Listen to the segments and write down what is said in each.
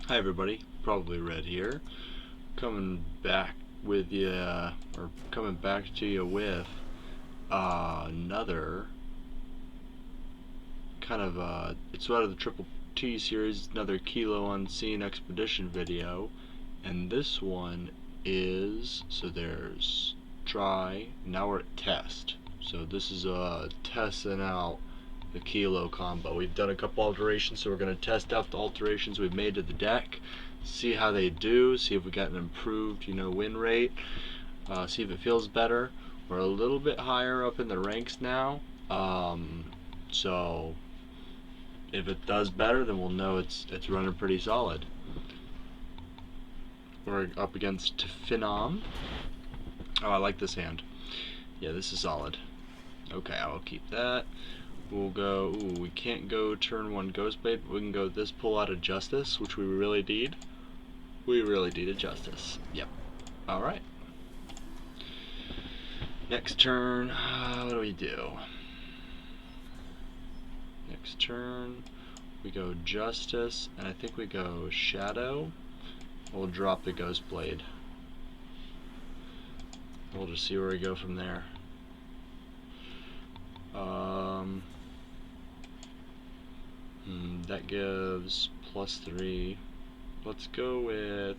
Hi everybody, ProbablyRed here, coming back with you, or coming back to you with another kind of, it's out of the Triple T series, another Keelo Unseen expedition video, and this one is, so there's try, now we're at test, so this is testing out the Keelo Kombo. We've done a couple alterations, so we're going to test out the alterations we've made to the deck, see how they do, see if we got an improved, win rate, see if it feels better. We're a little bit higher up in the ranks now, so if it does better, then we'll know it's running pretty solid. We're up against Phenom. Oh, I like this hand. Yeah, this is solid. Okay, I will keep that. We'll go, we can't go turn 1 Ghostblade, but we can go this pull out of Justice, which we really need. We really need a Justice. Yep. Alright. Next turn, what do we do? Next turn, we go Justice, and I think we go Shadow. We'll drop the Ghostblade. We'll just see where we go from there. That gives +3. Let's go with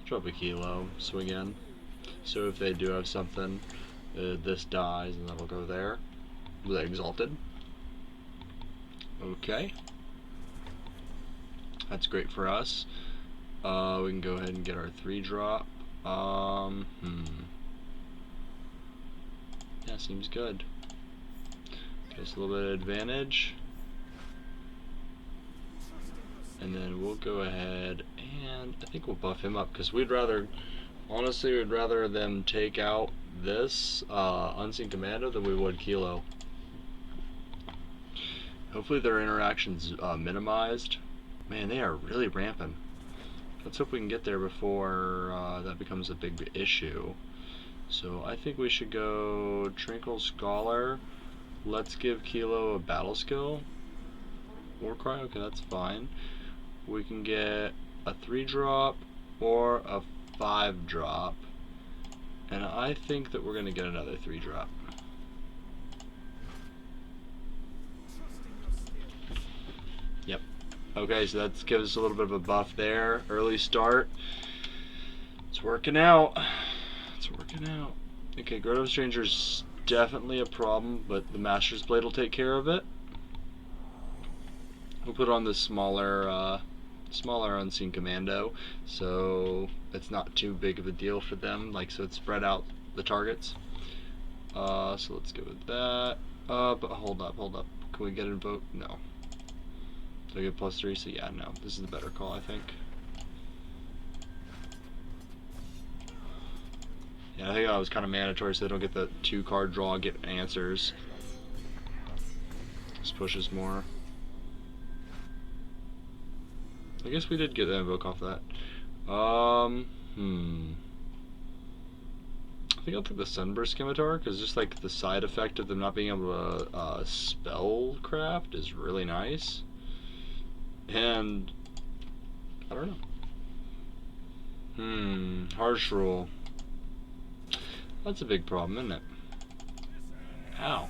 drop a Keelo, swing in. So if they do have something, this dies and that'll go there. With Exalted. Okay. That's great for us. We can go ahead and get our 3-drop. Yeah, seems good. Just a little bit of advantage, and then we'll go ahead and I think we'll buff him up because honestly we'd rather them take out this Unseen Commando than we would Keelo. Hopefully their interaction's minimized. Man, they are really ramping. Let's hope we can get there before that becomes a big issue. So I think we should go Tranquil Scholar. Let's give Keelo a battle skill. Warcry, okay, that's fine. We can get a 3-drop or a 5-drop. And I think that we're going to get another 3-drop. Yep. Okay, so that gives us a little bit of a buff there. Early start. It's working out. It's working out. Okay, Grotto Stranger's definitely a problem, but the Master's Blade will take care of it. We'll put on the smaller Unseen Commando, so it's not too big of a deal for them. So it's spread out the targets. So let's go with that. But hold up. Can we get invoke? No. Do I get +3? So yeah, no. This is the better call, I think. Yeah, I think that was kind of mandatory so they don't get the 2-card draw, get answers. This pushes more. I guess we did get the invoke off that. I think I'll take the Sunburst Scimitar, because just like the side effect of them not being able to spellcraft is really nice. And I don't know. Harsh Rule. That's a big problem, isn't it? Ow.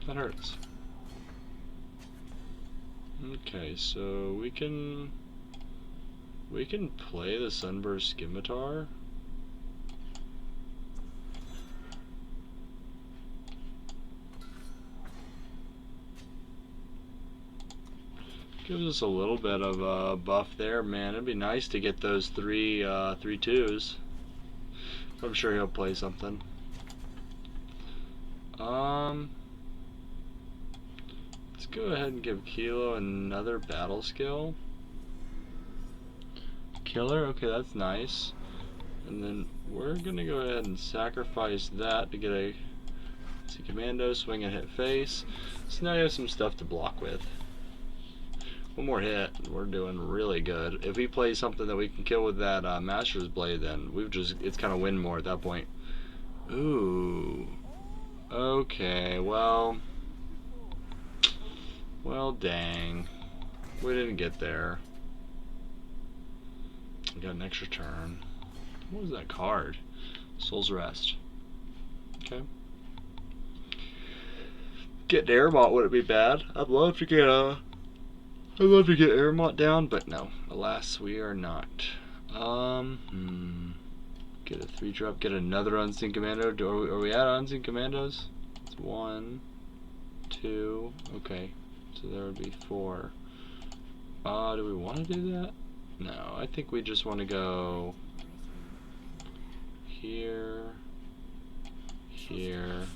That hurts. Okay, so we can play the Sunburst Scimitar. Gives us a little bit of a buff there, man. It'd be nice to get those three 2s. I'm sure he'll play something. Let's go ahead and give Keelo another battle skill. Killer, okay, that's nice. And then we're gonna go ahead and sacrifice that to get a Commando, swing and hit face. So now you have some stuff to block with. One more hit, we're doing really good. If he plays something that we can kill with that Master's Blade, then it's kind of win more at that point. Ooh. Okay, well, Well, dang. We didn't get there. We got an extra turn. What was that card? Soul's Rest. Okay. Get Airmont wouldn't be bad. I'd love to get Airmont down, but no. Alas, we are not. Get a 3-drop. Get another Unseen Commando. Are we at Unseen Commandos? It's 1, 2. Okay. So there would be 4. Do we want to do that? No, I think we just want to go here, here.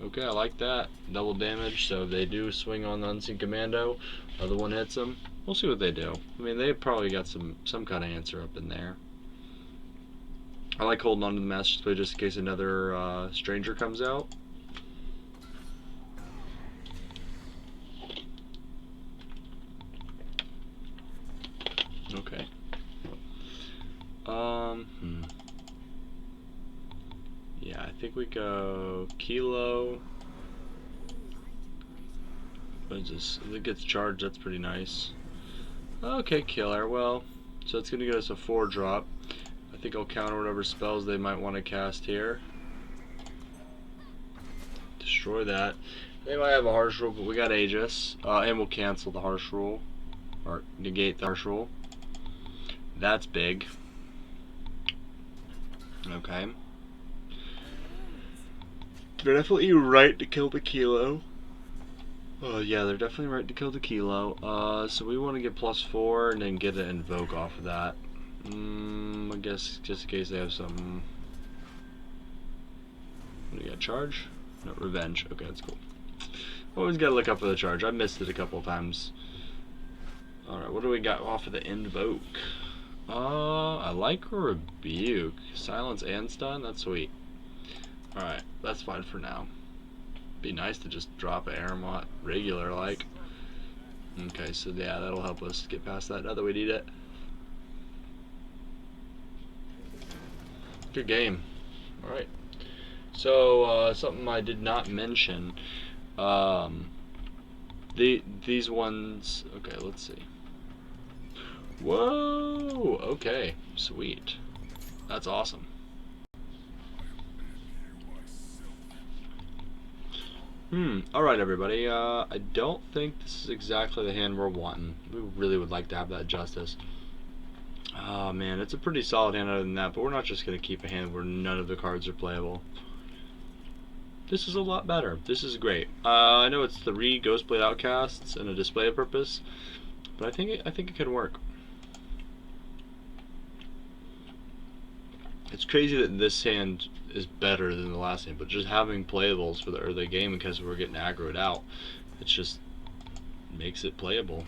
Okay, I like that. Double damage, so if they do swing on the Unseen Commando, other one hits them. We'll see what they do. I mean, they probably got some kind of answer up in there. I like holding on to the master display just in case another stranger comes out. Okay. Yeah, I think we go Keelo. What is this? If it gets charged, that's pretty nice. Okay, killer. Well, so it's gonna get us a 4-drop. I think I'll counter whatever spells they might want to cast here. Destroy that. They might have a harsh rule, but we got Aegis. And we'll cancel the harsh rule. Or negate the harsh rule. That's big. Okay. They're definitely right to kill the Keelo. Yeah, they're definitely right to kill the Keelo. So we want to get +4 and then get an invoke off of that. I guess just in case they have some. What do we got? Charge? No, revenge. Okay, that's cool. Always gotta look up for the charge. I missed it a couple of times. Alright, what do we got off of the invoke? I like rebuke. Silence and stun? That's sweet. Alright, that's fine for now. Be nice to just drop an Aramont regular like. Okay, so yeah, that'll help us get past that now that we need it. Good game. Alright. So, something I did not mention. These ones. Okay, let's see. Whoa! Okay, sweet. That's awesome. Alright, everybody. I don't think this is exactly the hand we're wanting. We really would like to have that Justice. Oh man, it's a pretty solid hand other than that, but we're not just going to keep a hand where none of the cards are playable. This is a lot better. This is great. I know it's 3 Ghostblade Outcasts and a display purpose, but I think it can work. It's crazy that this hand is better than the last hand, but just having playables for the early game because we're getting aggroed out, it just makes it playable.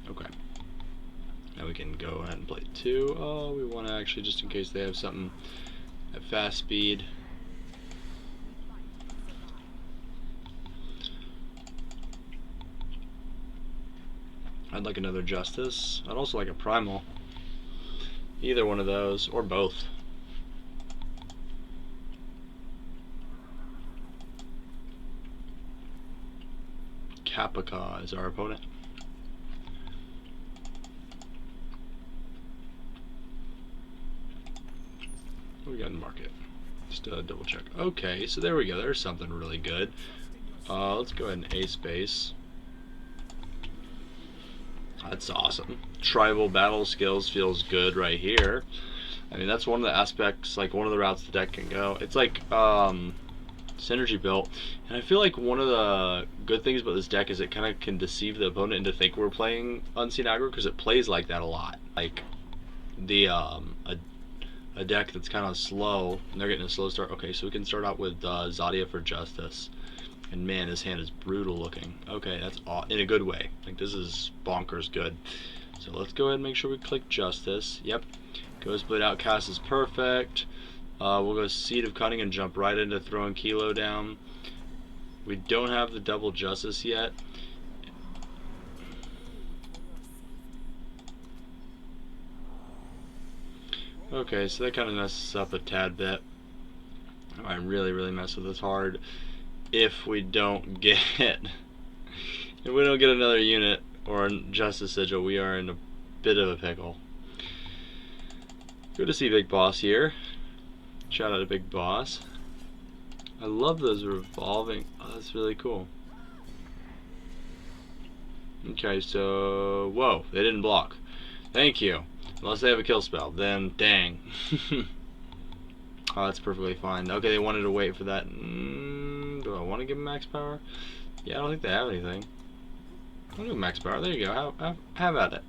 Okay. Now we can go ahead and play 2. Oh, we want to actually, just in case they have something at fast speed. I'd like another Justice. I'd also like a Primal. Either one of those, or both. Capica is our opponent. What we got in the market? Just double check. Okay, so there we go. There's something really good. Let's go ahead and A space. That's awesome. Tribal battle skills feels good right here. I mean, that's one of the aspects, like one of the routes the deck can go. It's like synergy built, and I feel like one of the good things about this deck is it kind of can deceive the opponent into think we're playing Unseen Aggro because it plays like that a lot. Like the a deck that's kind of slow, and they're getting a slow start. Okay, so we can start out with Zadia for Justice. And man, his hand is brutal looking. Okay, that's in a good way. Like, this is bonkers good. So let's go ahead and make sure we click Justice. Yep. Ghostblade Outcast is perfect. We'll go Seed of Cunning and jump right into throwing Keelo down. We don't have the double Justice yet. Okay, so that kind of messes up a tad bit. I really mess with this hard. If we don't get another unit or a Justice Sigil, we are in a bit of a pickle. Good to see Big Boss here. Shout out to Big Boss. I love those revolving. Oh, that's really cool. Okay, so whoa, they didn't block. Thank you. Unless they have a kill spell, then dang. Oh, that's perfectly fine. Okay, they wanted to wait for that. Do I want to give them max power? Yeah, I don't think they have anything. I'll do max power. There you go. Have at it.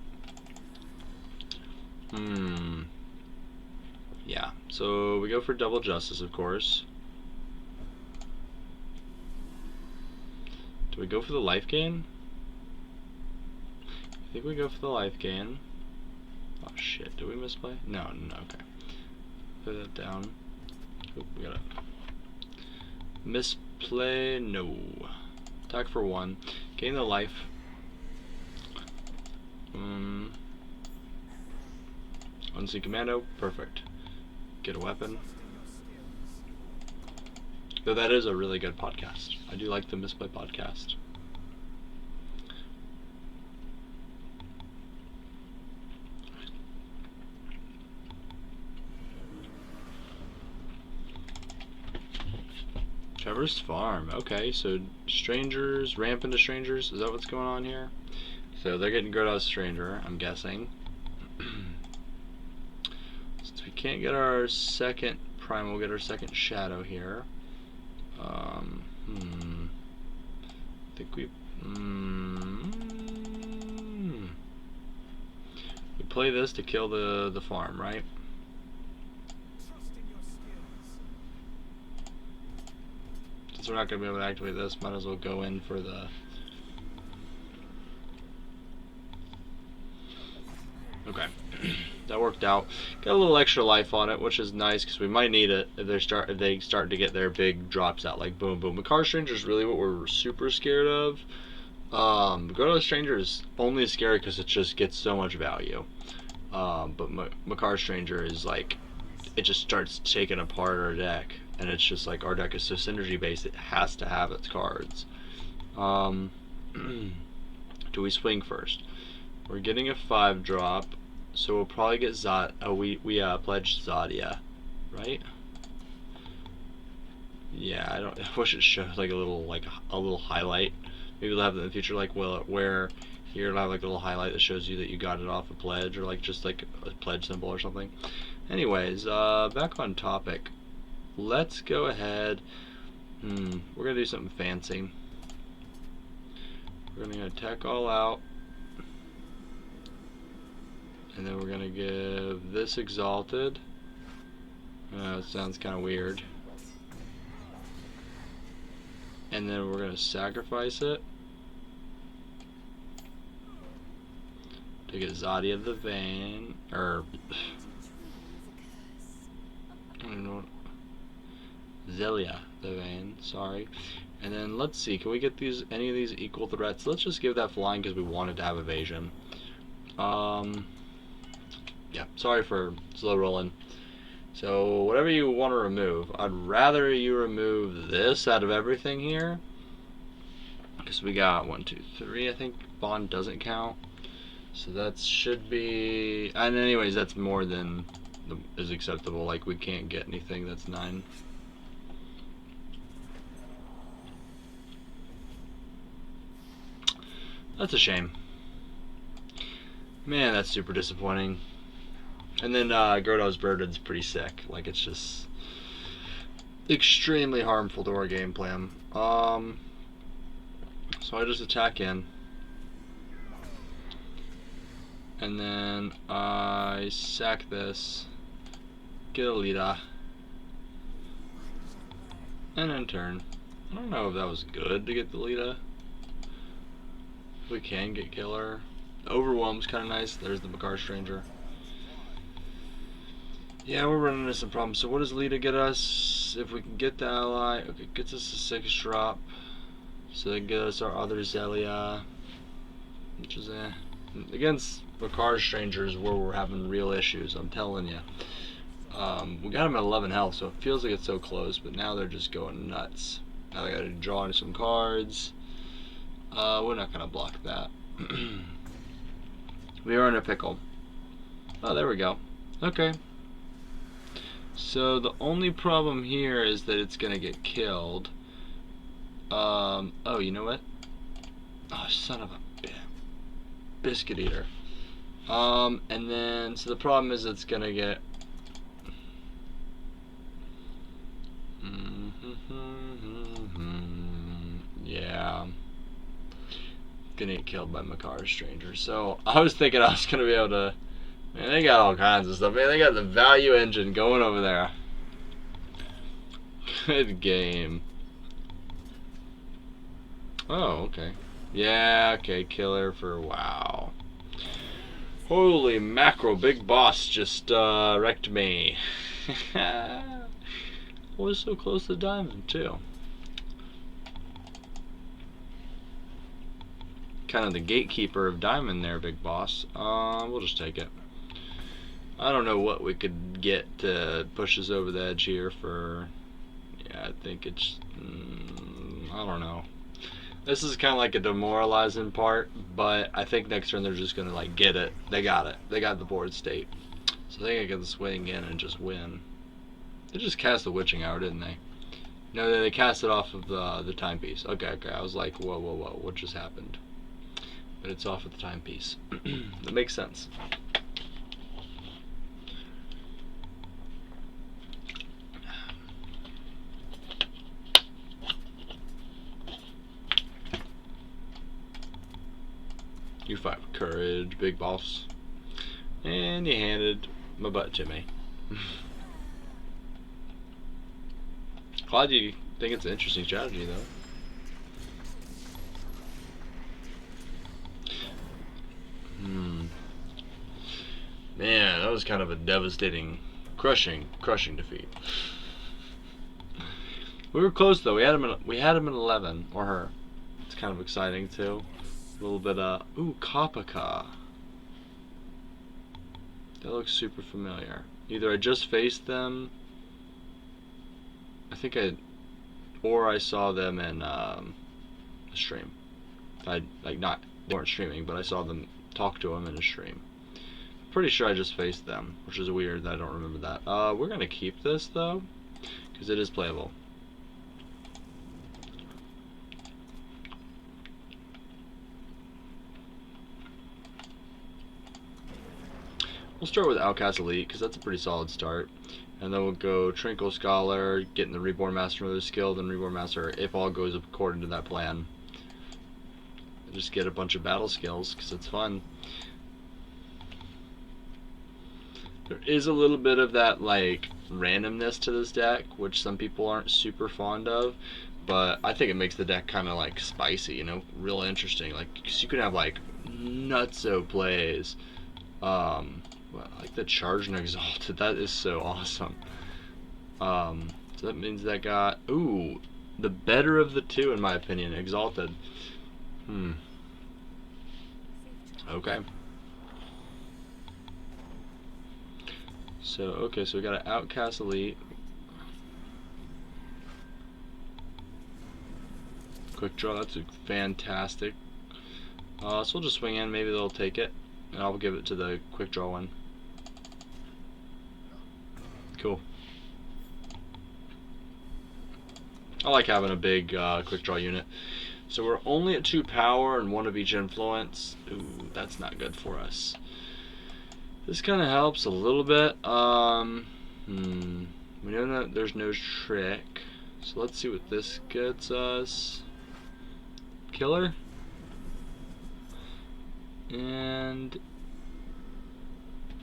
Yeah. So we go for double justice, of course. Do we go for the life gain? I think we go for the life gain. Oh shit! Did we misplay? No. Okay. Put that down. Oh, we gotta misplay. No. Attack for 1. Gain the life. Unseen commando. Perfect. Get a weapon. Though that is a really good podcast. I do like the Misplay podcast. Trevor's Farm. Okay, so strangers, ramp into strangers. Is that what's going on here? So they're getting good as stranger, I'm guessing. Since we can't get our second prime, we'll get our second shadow here. I think we play this to kill the farm, right? Since we're not going to be able to activate this, might as well go in for the... Okay, that worked out. Got a little extra life on it, which is nice because we might need it if they start to get their big drops out, like boom boom. Makar Stranger is really what we're super scared of. Go to the Stranger is only scary because it just gets so much value. But Makar Stranger is like, it just starts taking apart our deck, and it's just like our deck is so synergy based, it has to have its cards. Do we swing first? We're getting a 5-drop, so we'll probably get Zod. Oh, we pledged Zodia, right? Yeah, I wish it showed like a little highlight. Maybe we'll have it in the future, like where here it'll have like a little highlight that shows you that you got it off a pledge, or like just like a pledge symbol or something. Anyways, back on topic. Let's go ahead. We're gonna do something fancy. We're gonna attack all out. And then we're gonna give this exalted. It sounds kind of weird. And then we're gonna sacrifice it to get Zodia the Vein, or I don't know, Zelia the Vein. Sorry. And then let's see, can we get any of these equal threats? Let's just give that flying because we wanted to have evasion. Yeah, sorry for slow rolling. So whatever you want to remove, I'd rather you remove this out of everything here, because we got 1, 2, 3. I think bond doesn't count, so that should be. And anyways, that's more than is acceptable. Like we can't get anything that's 9. That's a shame. Man, that's super disappointing. And then Gerdo's Burden's pretty sick. Like, it's just extremely harmful to our game plan. So I just attack in. And then I sack this, get a Lita, and then turn. I don't know if that was good to get the Lita. We can get Killer. Overwhelm's kind of nice. There's the Makar Stranger. Yeah, we're running into some problems. So what does Lita get us? If we can get the ally, okay, it gets us a 6-drop. So they get us our other Zelia, which is against Makar Strangers where we're having real issues, I'm telling you. We got them at 11 health, so it feels like it's so close, but now they're just going nuts. Now they gotta draw some cards. We're not gonna block that. We are in a pickle. Oh, there we go. Okay. So the only problem here is that it's gonna get killed. Oh, you know what? Oh, son of a biscuit eater. And then, so the problem is it's gonna get... yeah. Gonna get killed by Makar Stranger. So, I was thinking I was gonna be able to... Man, they got all kinds of stuff. Man, they got the value engine going over there. Good game. Oh, okay. Yeah, okay, killer for wow. Holy mackerel, big boss just wrecked me. I was so close to diamond too. Kind of the gatekeeper of diamond there, big boss. We'll just take it. I don't know what we could get to push us over the edge here for... Yeah, I think it's... I don't know. This is kind of like a demoralizing part, but I think next turn they're just going to like get it. They got it. They got the board state. So they can swing in and just win. They just cast the witching hour, didn't they? No, they cast it off of the timepiece. Okay. I was like, whoa, what just happened? But it's off of the timepiece. That makes sense. You fight with courage, big boss. And you handed my butt to me. Glad you think it's an interesting strategy, though. Man, that was kind of a devastating, crushing defeat. We were close though. We had him at 11, or her. It's kind of exciting too. A little bit ooh, Kapaka. That looks super familiar. Either I just faced them, or I saw them in a stream. They weren't streaming, but I saw them talk to them in a stream. Pretty sure I just faced them, which is weird that I don't remember that. We're gonna keep this though, because it is playable. We'll start with Outcast Elite, because that's a pretty solid start. And then we'll go Trinkle Scholar, getting the Reborn Master another skill, then Reborn Master if all goes according to that plan. And just get a bunch of battle skills, because it's fun. There is a little bit of that, like, randomness to this deck, which some people aren't super fond of. But I think it makes the deck kind of, like, spicy, you know, real interesting. Like, cause you can have, like, nutso plays. Like the Charge and Exalted, that is so awesome. So that means that got, ooh, the better of the two in my opinion, Exalted. Okay. So we got an Outcast Elite. Quick draw, that's fantastic. So we'll just swing in, maybe they'll take it. And I'll give it to the quick draw one. Cool. I like having a big quick draw unit. So we're only at 2 power and 1 of each influence. Ooh, that's not good for us. This kind of helps a little bit. We know that there's no trick. So let's see what this gets us. Killer. And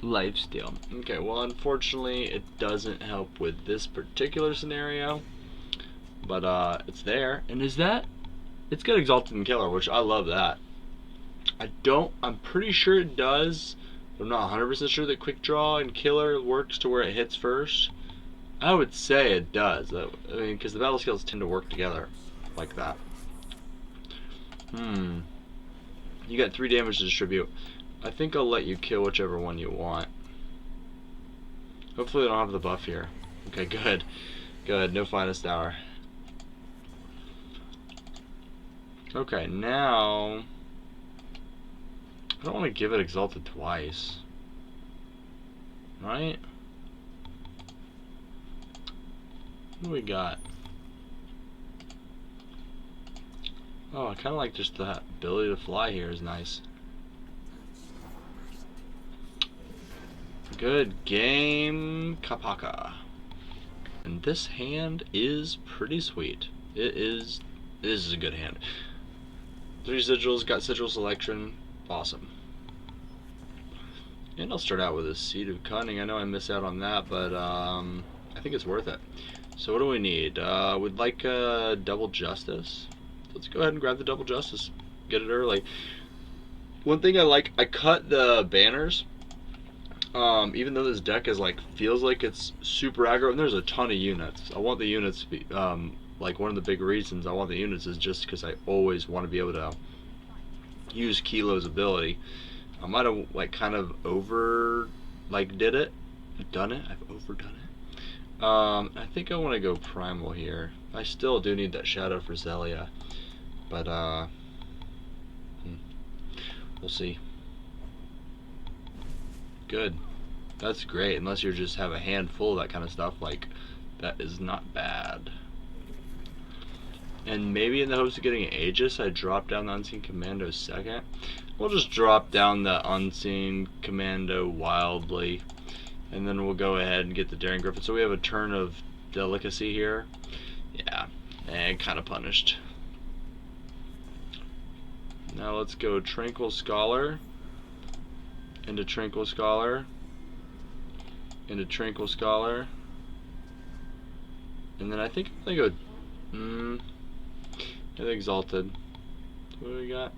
lifesteal. Okay, well unfortunately it doesn't help with this particular scenario, but it's there. And is that, it's got Exalted and Killer, which I love that. I'm pretty sure it does, but I'm not 100% sure that Quick Draw and Killer works to where it hits first. I would say it does. I mean, because the battle skills tend to work together like that. You got 3 damage to distribute. I think I'll let you kill whichever one you want. Hopefully they don't have the buff here. Okay, good. Good, no finest hour. Okay, now I don't want to give it exalted twice. Right? What do we got? Oh, I kind of like just the ability to fly here is nice. Good game, Kapaka. And this hand is pretty sweet. This is a good hand. 3 sigils, got sigil selection, awesome. And I'll start out with a Seed of Cunning. I know I miss out on that, but I think it's worth it. So what do we need? We'd like a Double Justice. Let's go ahead and grab the Double Justice. Get it early. One thing I like, I cut the banners. Even though this deck is feels like it's super aggro, and there's a ton of units. I want the units to be, like one of the big reasons I want the units is just because I always want to be able to use Keelo's ability. I might have kind of did it. I've overdone it. I think I want to go primal here. I still do need that shadow for Zelia, but we'll see. Good. That's great, unless you just have a handful of that kind of stuff. That is not bad. And maybe in the hopes of getting an Aegis, I drop down the Unseen Commando second. We'll just drop down the Unseen Commando wildly, and then we'll go ahead and get the Daring Griffin. So we have a turn of Delicacy here. Yeah, and kind of punished. Now let's go Tranquil Scholar into Tranquil Scholar into Tranquil Scholar, and then I think I'm gonna go Exalted. What do we got?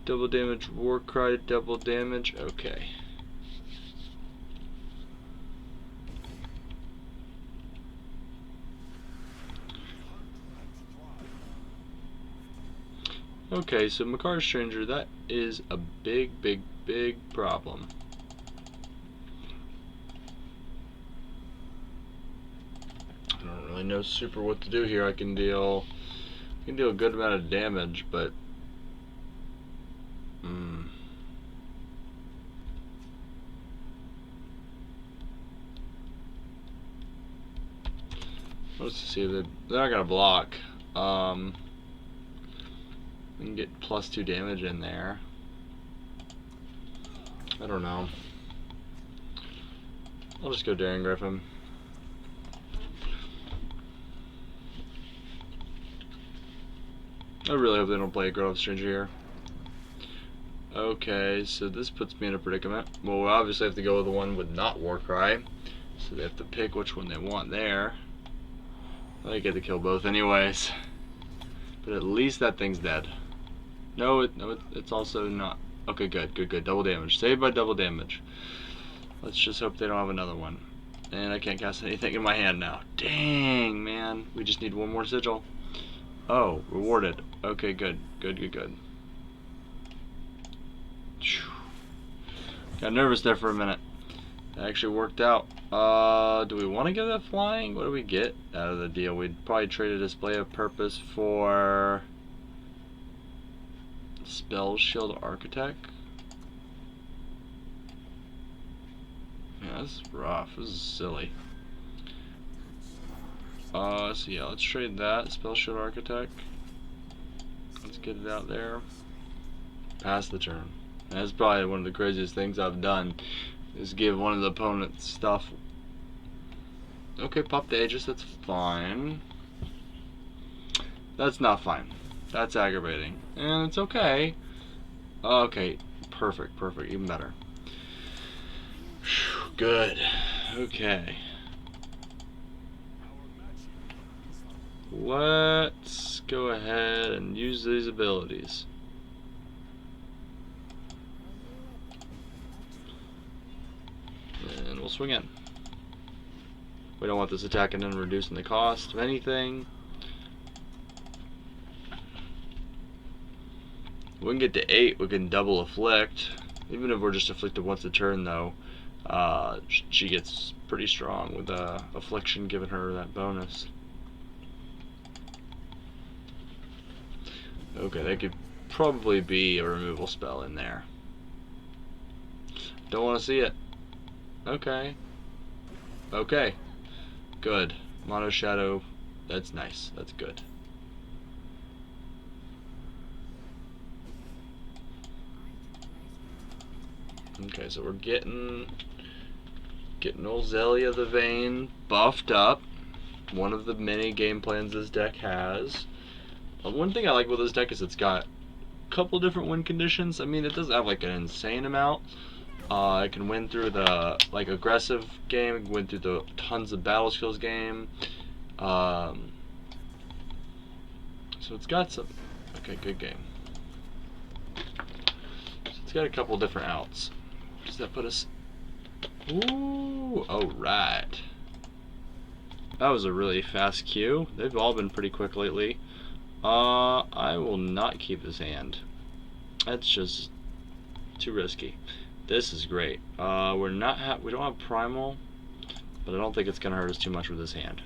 Double damage, Warcry, double damage. Okay. Okay, so Makar Stranger, that is a big problem. I don't really know super what to do here. I can deal a good amount of damage, but let's see if they're not gonna block. We can get +2 damage in there. I don't know. I'll just go Daring Griffin. I really hope they don't play a Grove Stranger here. Okay, so this puts me in a predicament. Well, we obviously have to go with the one with not Warcry, so they have to pick which one they want there. I get to kill both anyways, but at least that thing's dead. No, it's also not. Okay, good. Double damage. Saved by double damage. Let's just hope they don't have another one. And I can't cast anything in my hand now. Dang, man. We just need one more sigil. Oh, rewarded. Okay, good. Got nervous there for a minute. That actually worked out. Do we want to get that flying? What do we get out of the deal? We'd probably trade a Display of Purpose for Spell Shield Architect. Yeah, this is rough. This is silly. So yeah, let's trade that. Spell Shield Architect. Let's get it out there. Pass the turn. And that's probably one of the craziest things I've done, is give one of the opponents stuff. Okay, pop the Aegis, that's fine. That's not fine. That's aggravating. And it's okay. Okay, perfect, even better. Good. Okay. Let's go ahead and use these abilities. And we'll swing in. We don't want this attacking and reducing the cost of anything. We can get to 8, we can double afflict. Even if we're just afflicted once a turn though, she gets pretty strong with Affliction giving her that bonus. Okay, that could probably be a removal spell in there. Don't want to see it. Okay. Okay. Good. Mono Shadow. That's nice. That's good. Okay, so we're getting old Zelia the Vane buffed up. One of the many game plans this deck has. One thing I like with this deck is it's got a couple different win conditions. I mean, it doesn't have like an insane amount. It can win through the like aggressive game, it can win through the tons of battle skills game. So it's got some. Okay, good game. So it's got a couple different outs. Does that put us? Ooh, alright. That was a really fast queue. They've all been pretty quick lately. I will not keep this hand. That's just too risky. This is great. We don't have primal, but I don't think it's gonna hurt us too much with this hand.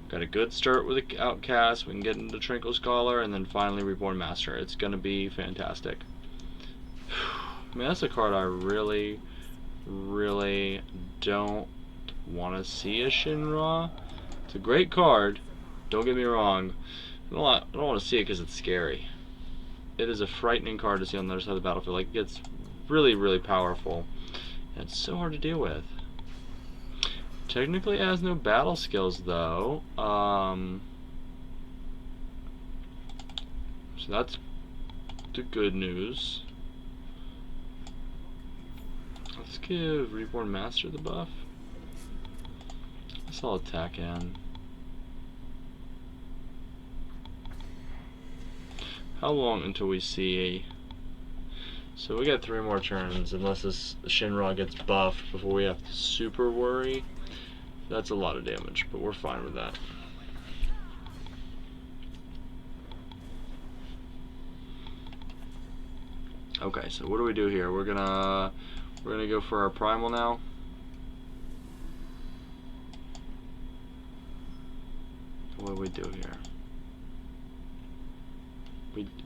Got a good start with the Outcast. We can get into Trinkle Scholar, and then finally Reborn Master. It's gonna be fantastic. I mean, that's a card I really don't want to see a Shinra. It's a great card. Don't get me wrong. I don't want to see it because it's scary. It is a frightening card to see on the other side of the battlefield. Like, it's really powerful. And it's so hard to deal with. Technically, it has no battle skills, though. So that's the good news. Let's give Reborn Master the buff. Let's all attack in. How long until we see? So we got 3 more turns, unless this Shinra gets buffed before we have to super worry. That's a lot of damage, but we're fine with that. Okay, so what do we do here? We're gonna go for our primal now. What do we do here?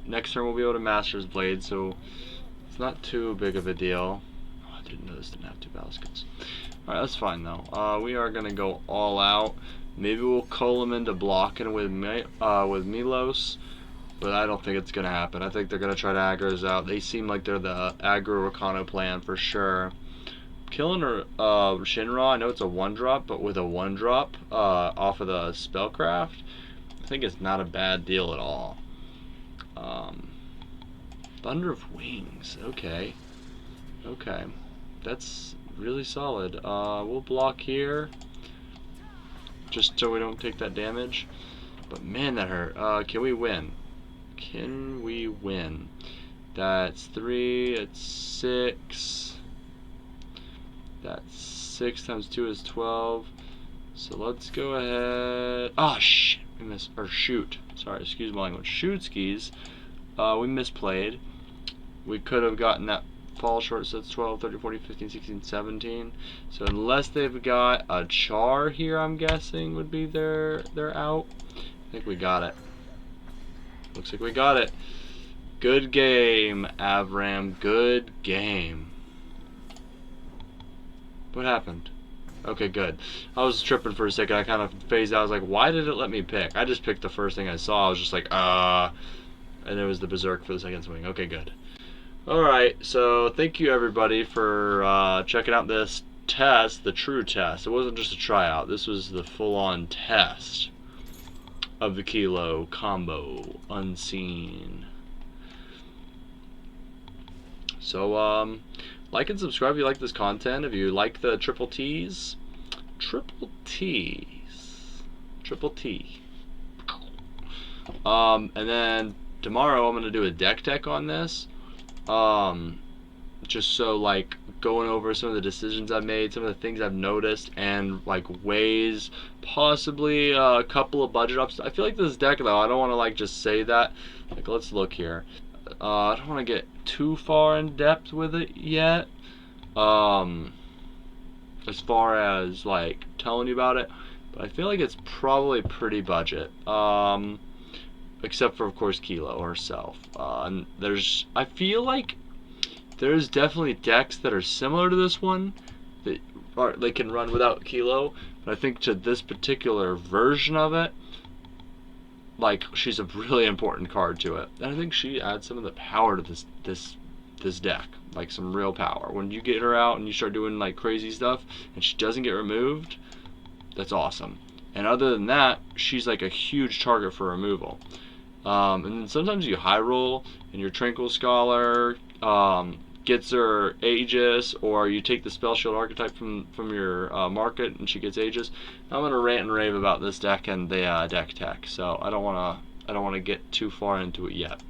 Next turn we'll be able to Master's Blade, so it's not too big of a deal. Oh, I didn't know this didn't have 2 battle skills. Alright, that's fine though. We are gonna go all out. Maybe we'll cull him into blocking with Milos, but I don't think it's gonna happen. I think they're gonna try to aggro us out. They seem like they're the aggro Rakano plan for sure. Killing Shinra, I know it's a 1-drop, but with a 1-drop off of the Spellcraft, I think it's not a bad deal at all. Thunder of Wings, okay. Okay, that's really solid. We'll block here, just so we don't take that damage. But man, that hurt. Can we win? Can we win? That's 3, it's 6. That's 6 times 2 is 12. So let's go ahead. Oh shit, we missed. Or shoot. Sorry, excuse my language. Shoot skis. We misplayed. We could have gotten that fall short, so it's 12, 13, 14, 15, 16, 17. So unless they've got a Char here, I'm guessing would be their out. I think we got it. Looks like we got it. Good game, Avram. Good game. What happened? Okay, good. I was tripping for a second. I kind of phased out. I was like, why did it let me pick? I just picked the first thing I saw. I was just like, and it was the Berserk for the second swing. Okay, good. Alright, so thank you everybody for checking out this test, the true test. It wasn't just a tryout. This was the full-on test of the Keelo Kombo Unseen. So, like and subscribe if you like this content. If you like the triple T's. And then tomorrow I'm going to do a deck tech on this. Just so, like, going over some of the decisions I've made, some of the things I've noticed, and like ways, possibly a couple of budget ups. I feel like this deck, though, I don't want to like just say that. Like, let's look here. I don't want to get too far in depth with it yet. as far as like telling you about it, but I feel like it's probably pretty budget. Except for of course Keelo herself. And I feel like there's definitely decks that are similar to this one that they can run without Keelo, but I think to this particular version of it, like, she's a really important card to it, and I think she adds some of the power to this deck, like some real power. When you get her out and you start doing like crazy stuff, and she doesn't get removed, that's awesome. And other than that, she's like a huge target for removal. And then sometimes you high roll and your Tranquil Scholar gets her Aegis, or you take the Spell Shield archetype from your market and she gets Aegis. I'm gonna rant and rave about this deck and the deck tech, so I don't wanna get too far into it yet.